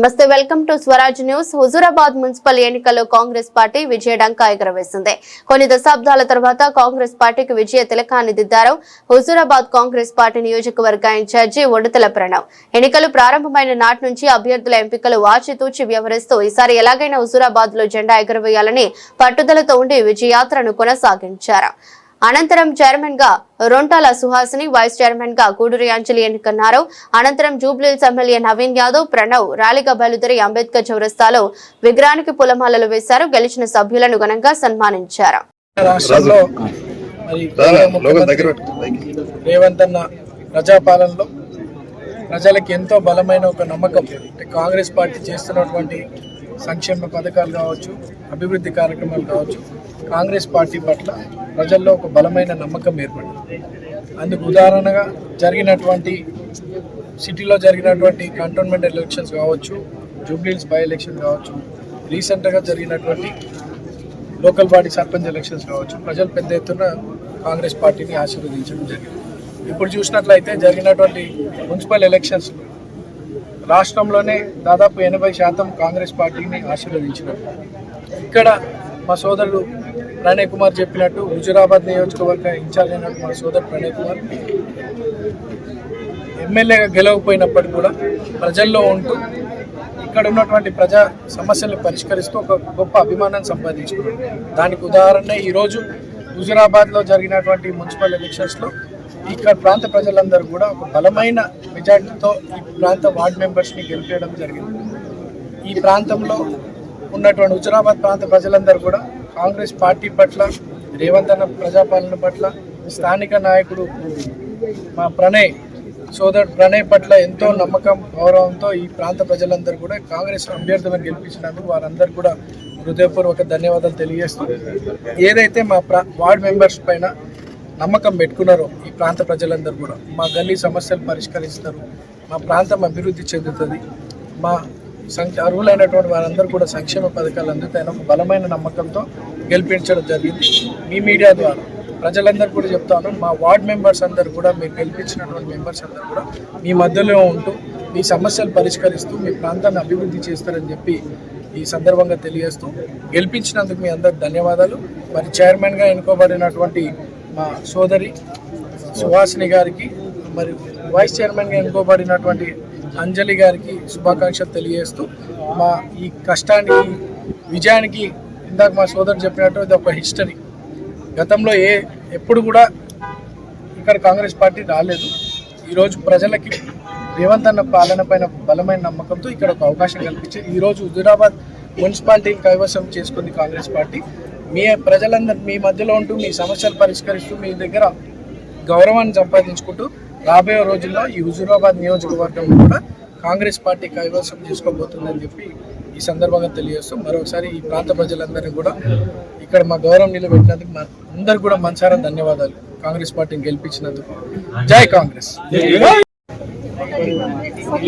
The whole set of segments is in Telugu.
నమస్తే, welcome to Swaraj news. Huzurabad municipal ఎన్నికల్లో కాంగ్రెస్ పార్టీ విజయడంకా ఎగరవేసింది. కొన్ని దశాబ్దాల తర్వాత కాంగ్రెస్ పార్టీకి విజయ తిలకాన్ని దిద్దారు హుజూరాబాద్ కాంగ్రెస్ పార్టీ నియోజకవర్గ ఇన్ఛార్జి ఒడతల ప్రణవ్. ఎన్నికలు ప్రారంభమైన నాటి నుంచి అభ్యర్థుల ఎంపికలు ఆచితూచి వ్యవహరిస్తూ ఈసారి ఎలాగైనా హుజూరాబాద్ లో జెండా ఎగరవేయాలని పట్టుదలతో ఉండి విజయయాత్రను కొనసాగించారు. అనంతరం చైర్మన్ గా రొంటాల సుహాసిని, వైస్ చైర్మన్ గా కూడూరి అంజలి ఎన్నికన్నారు. అనంతరం జూబ్లీహిల్స్ ఎమ్మెల్యే నవీన్ యాదవ్, ప్రణవ్ ర్యాలీగా బయలుదేరి అంబేద్కర్ చౌరస్తాలో విగ్రహానికి పూలమాలలు వేశారు. గెలిచిన సభ్యులను ఘనంగా సన్మానించారు. ప్రజాపాలనలో ప్రజలకు ఎంతో బలమైన ఒక నమ్మకం, కాంగ్రెస్ పార్టీ చేస్తున్నటువంటి సంక్షేమ పథకాలు కావచ్చు, అభివృద్ధి కార్యక్రమాలు కావచ్చు, కాంగ్రెస్ పార్టీ పట్ల ప్రజల్లో ఒక బలమైన నమ్మకం ఏర్పడింది. అందుకు ఉదాహరణగా సిటీలో జరిగినటువంటి కంటోన్మెంట్ ఎలక్షన్స్ కావచ్చు, జూబ్లీహిల్స్ బై ఎలక్షన్ కావచ్చు, రీసెంట్గా జరిగినటువంటి లోకల్ బాడీ సర్పంచ్ ఎలక్షన్స్ కావచ్చు, ప్రజలు పెద్ద ఎత్తున కాంగ్రెస్ పార్టీని ఆశీర్వదించడం జరిగింది. ఇప్పుడు చూసినట్లయితే జరిగినటువంటి మున్సిపల్ ఎలక్షన్స్ రాష్ట్రంలోనే దాదాపు 80% కాంగ్రెస్ పార్టీని ఆశీర్వదించినారు. ఇక్కడ మా సోదరుడు ప్రణయ్ కుమార్ చెప్పినట్టు హుజూరాబాద్ నియోజకవర్గ ఇన్ఛార్జ్ అయినట్టు మా సోదరుడు ప్రణయ్ కుమార్ ఎమ్మెల్యేగా గెలవకపోయినప్పటికీ కూడా ప్రజల్లో ఉంటూ ఇక్కడ ఉన్నటువంటి ప్రజా సమస్యలను పరిష్కరిస్తూ ఒక గొప్ప అభిమానాన్ని సంపాదించుకున్నారు. దానికి ఉదాహరణ ఈరోజు హుజూరాబాద్లో జరిగినటువంటి మున్సిపల్ ఎలక్షన్స్లో ఇక్కడ ప్రాంత ప్రజలందరూ కూడా ఒక బలమైన మెజార్టీతో ఈ ప్రాంత వార్డు మెంబర్స్ని గెలిపేయడం జరిగింది. ఈ ప్రాంతంలో ఉన్నటువంటి హుజూరాబాద్ ప్రాంత ప్రజలందరూ కూడా కాంగ్రెస్ పార్టీ పట్ల, రేవంత్ అన్న ప్రజాపాలన పట్ల, స్థానిక నాయకుడు మా సోదరుడు ప్రణయ్ పట్ల ఎంతో నమ్మకం, గౌరవంతో ఈ ప్రాంత ప్రజలందరూ కూడా కాంగ్రెస్ అభ్యర్థులను గెలిపించినందుకు వారందరూ కూడా హృదయపూర్వక ధన్యవాదాలు తెలియజేస్తూ, ఏదైతే మా వార్డు మెంబర్స్ పైన నమ్మకం పెట్టుకున్నారో ఈ ప్రాంత ప్రజలందరూ కూడా మా గల్లీ సమస్యలు పరిష్కరిస్తారు, మా ప్రాంతం అభివృద్ధి చెందుతుంది, మా అర్హులైనటువంటి వారందరూ కూడా సంక్షేమ పథకాలు అందుతాయని ఒక బలమైన నమ్మకంతో గెలిపించడం జరిగింది. మీ మీడియా ద్వారా ప్రజలందరూ కూడా చెప్తాను, మా వార్డ్ మెంబర్స్ అందరూ కూడా, మీరు గెలిపించినటువంటి మెంబర్స్ అందరూ కూడా మీ మధ్యలో ఉంటూ మీ సమస్యలు పరిష్కరిస్తూ మీ ప్రాంతాన్ని అభివృద్ధి చేస్తారని చెప్పి ఈ సందర్భంగా తెలియజేస్తూ, గెలిపించినందుకు మీ అందరికి ధన్యవాదాలు. మరి చైర్మన్గా ఎన్నుకోబడినటువంటి మా సోదరి సుహాసిని గారికి, మరి వైస్ చైర్మన్గా ఎన్నుకోబడినటువంటి అంజలి గారికి శుభాకాంక్షలు తెలియజేస్తూ, మా ఈ కష్టానికి, విజయానికి ఇందాక మా సోదరు చెప్పినట్టు ఇది ఒక హిస్టరీ. గతంలో ఎప్పుడు కూడా ఇక్కడ కాంగ్రెస్ పార్టీ రాలేదు. ఈరోజు ప్రజలకి రేవంత్ అన్న పాలన పైన బలమైన నమ్మకంతో ఇక్కడ ఒక అవకాశం కల్పించి ఈరోజు హుజూరాబాద్ మున్సిపాలిటీని కైవసం చేసుకుంది కాంగ్రెస్ పార్టీ. మీ ప్రజలందరూ మీ మధ్యలో ఉంటూ మీ సమస్యలు పరిష్కరిస్తూ మీ దగ్గర గౌరవాన్ని సంపాదించుకుంటూ రాబోయే రోజుల్లో ఈ హుజూరాబాద్ నియోజకవర్గం కూడా కాంగ్రెస్ పార్టీ కైవసం చేసుకోబోతుందని చెప్పి ఈ సందర్భంగా తెలియజేస్తూ, మరొకసారి ఈ ప్రాంత ప్రజలందరినీ కూడా ఇక్కడ మా గౌరవం నిలబెట్టినందుకు అందరికి కూడా మనసారా ధన్యవాదాలు. కాంగ్రెస్ పార్టీని గెలిపించినందుకు జై కాంగ్రెస్.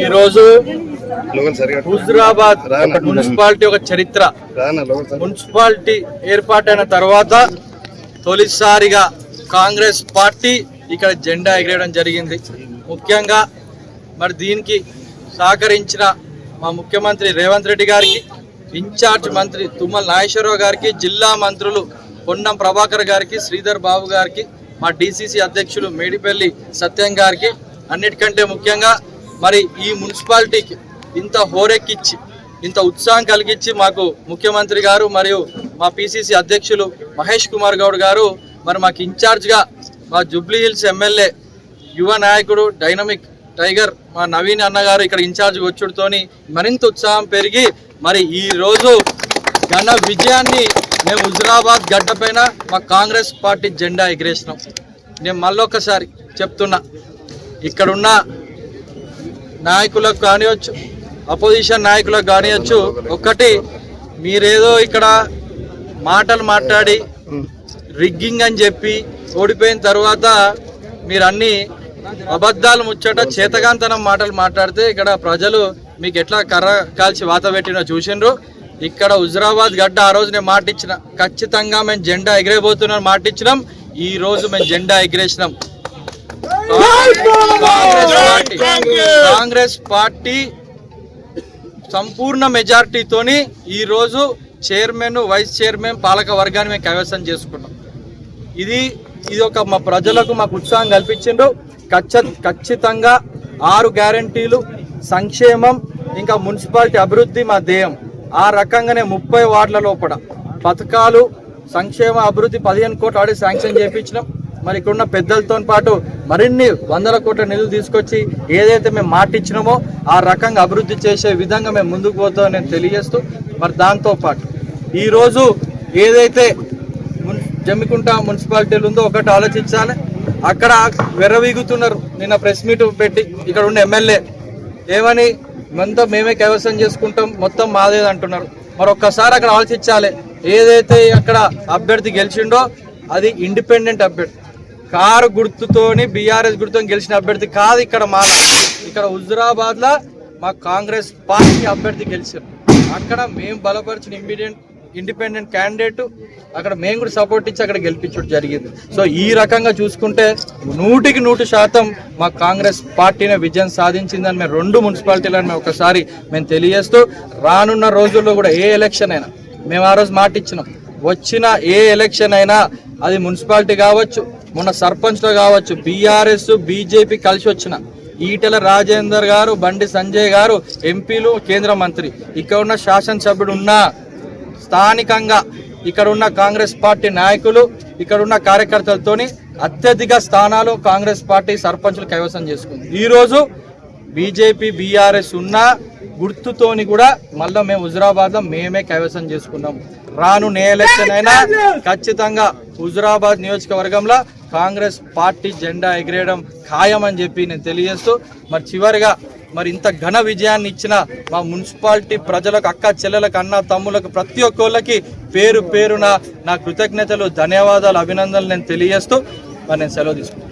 ఈరోజు హుజూరాబాద్ మున్సిపాలిటీ ఒక చరిత్ర. మున్సిపాలిటీ ఏర్పాటైన తర్వాత తొలిసారిగా కాంగ్రెస్ పార్టీ ఇక్కడ జెండా ఎగరేయడం జరిగింది. ముఖ్యంగా మరి దీనికి సహకరించిన మా ముఖ్యమంత్రి రేవంత్ రెడ్డి గారికి, ఇన్ఛార్జ్ మంత్రి తుమ్మల నాగేశ్వరరావు గారికి, జిల్లా మంత్రులు పొన్నం ప్రభాకర్ గారికి, శ్రీధర్ బాబు గారికి, మా డిసిసి అధ్యక్షులు మేడిపల్లి సత్యం గారికి, అన్నిటికంటే ముఖ్యంగా మరి ఈ మున్సిపాలిటీకి ఇంత హోరెక్కిచ్చి, ఇంత ఉత్సాహం కలిగించి మాకు ముఖ్యమంత్రి గారు మరియు మా పిసిసి అధ్యక్షులు మహేష్ కుమార్ గౌడ్ గారు, మరి మాకు ఇన్ఛార్జ్గా మా జూబ్లీహిల్స్ ఎమ్మెల్యే యువ నాయకుడు డైనమిక్ టైగర్ మా నవీన్ అన్నగారు ఇక్కడ ఇన్ఛార్జ్ వచ్చుడుతోని మరింత ఉత్సాహం పెరిగి మరి ఈరోజు ఘన విజయాన్ని మేము హుజూరాబాద్ గడ్డపైన మా కాంగ్రెస్ పార్టీ జెండా ఎగిరేసినాం. నేను మళ్ళొకసారి చెప్తున్నా, ఇక్కడున్న నాయకులకు కానివచ్చు, అపోజిషన్ నాయకులకు కానివచ్చు, ఒక్కటి మీరేదో ఇక్కడ మాటలు మాట్లాడి రిగ్గింగ్ అని చెప్పి ఓడిపోయిన తర్వాత మీరు అన్ని అబద్ధాలు ముచ్చట చేతగాంతనం మాటలు మాట్లాడితే ఇక్కడ ప్రజలు మీకు ఎట్లా కర్ర కాల్చి వాత పెట్టినో చూసిండ్రు. ఇక్కడ హుజూరాబాద్ గడ్డ ఆ రోజు నేను మాట ఇచ్చిన, ఖచ్చితంగా మేము జెండా ఎగిరేయబోతున్నాం మాట ఇచ్చినాం. ఈ రోజు మేము జెండా ఎగిరేసినాం. కాంగ్రెస్ పార్టీ సంపూర్ణ మెజార్టీతోని ఈరోజు చైర్మన్, వైస్ చైర్మన్, పాలక వర్గాన్ని మేము కైవసం చేసుకున్నాం. ఇది ఒక మా ప్రజలకు మాకు ఉత్సాహం కల్పించిండ్రు. ఖచ్చితంగా 6 గ్యారంటీలు, సంక్షేమం, ఇంకా మున్సిపాలిటీ అభివృద్ధి మా ధ్యేయం. ఆ రకంగానే 30 వార్డుల లోపల పథకాలు, సంక్షేమ అభివృద్ధి 15 కోట్లు ఆల్రెడీ శాంక్షన్ చేయించినాం. మరి ఇక్కడున్న పెద్దలతో పాటు మరిన్ని 100 కోట్ల నిధులు తీసుకొచ్చి ఏదైతే మేము మాట ఇచ్చినామో ఆ రకంగా అభివృద్ధి చేసే విధంగా మేము ముందుకు పోతామని నేను తెలియజేస్తూ, మరి దాంతోపాటు ఈరోజు ఏదైతే జమ్మికుంట మున్సిపాలిటీలు ఉందో ఒకటి ఆలోచించాలి. అక్కడ వెర్రవీగుతున్నారు. నిన్న ప్రెస్ మీట్ పెట్టి ఇక్కడ ఉన్న ఎమ్మెల్యే ఏమని మొత్తం మేమే కైవసం చేసుకుంటాం, మొత్తం మాదేది అంటున్నారు. మరి ఒక్కసారి అక్కడ ఆలోచించాలి. ఏదైతే అక్కడ అభ్యర్థి గెలిచిండో అది ఇండిపెండెంట్ అభ్యర్థి, కారు గుర్తుతోని బీఆర్ఎస్ గుర్తుతో గెలిచిన అభ్యర్థి కాదు. ఇక్కడ హుజురాబాద్లో మా కాంగ్రెస్ పార్టీ అభ్యర్థి గెలిచారు. అక్కడ మేము బలపరిచిన ఇండిపెండెంట్ క్యాండిడేట్ అక్కడ మేము కూడా సపోర్ట్ ఇచ్చి అక్కడ గెలిపించడం జరిగింది. సో ఈ రకంగా చూసుకుంటే 100% మా కాంగ్రెస్ పార్టీనే విజయం సాధించిందని మేము 2 మున్సిపాలిటీలను మేము ఒకసారి మేము తెలియజేస్తూ, రానున్న రోజుల్లో కూడా ఏ ఎలక్షన్ అయినా మేము ఆ రోజు మాట ఇచ్చినాం, వచ్చిన ఏ ఎలక్షన్ అయినా అది మున్సిపాలిటీ కావచ్చు, మొన్న సర్పంచ్లో కావచ్చు, బీఆర్ఎస్ బీజేపీ కలిసి వచ్చిన ఈటెల రాజేందర్ గారు, బండి సంజయ్ గారు ఎంపీలు, కేంద్ర మంత్రి, ఇక్కడ ఉన్న శాసనసభ్యుడు ఉన్న స్థానికంగా ఇక్కడ ఉన్న కాంగ్రెస్ పార్టీ నాయకులు, ఇక్కడ ఉన్న కార్యకర్తలతోని అత్యధిక స్థానాలు కాంగ్రెస్ పార్టీ సర్పంచులు కైవసం చేసుకుంది. ఈరోజు బీజేపీ బీఆర్ఎస్ ఉన్న గుర్తుతోని కూడా మళ్ళీ మేము హుజురాబాద్లో మేమే కైవసం చేసుకున్నాం. రాను ఏ ఎలక్షన్ అయినా ఖచ్చితంగా హుజురాబాద్ నియోజకవర్గంలో కాంగ్రెస్ పార్టీ జెండా ఎగిరేయడం ఖాయమని చెప్పి నేను తెలియజేస్తూ, మరి చివరిగా మరి ఇంత ఘన విజయాన్ని ఇచ్చిన మా మున్సిపాలిటీ ప్రజలకు, అక్క చెల్లెలకు, అన్న తమ్ములకు, ప్రతి ఒక్కళ్ళకి పేరు పేరున నా కృతజ్ఞతలు, ధన్యవాదాలు, అభినందనలు నేను తెలియజేస్తూ మరి నేను సెలవు తీసుకుంటాను.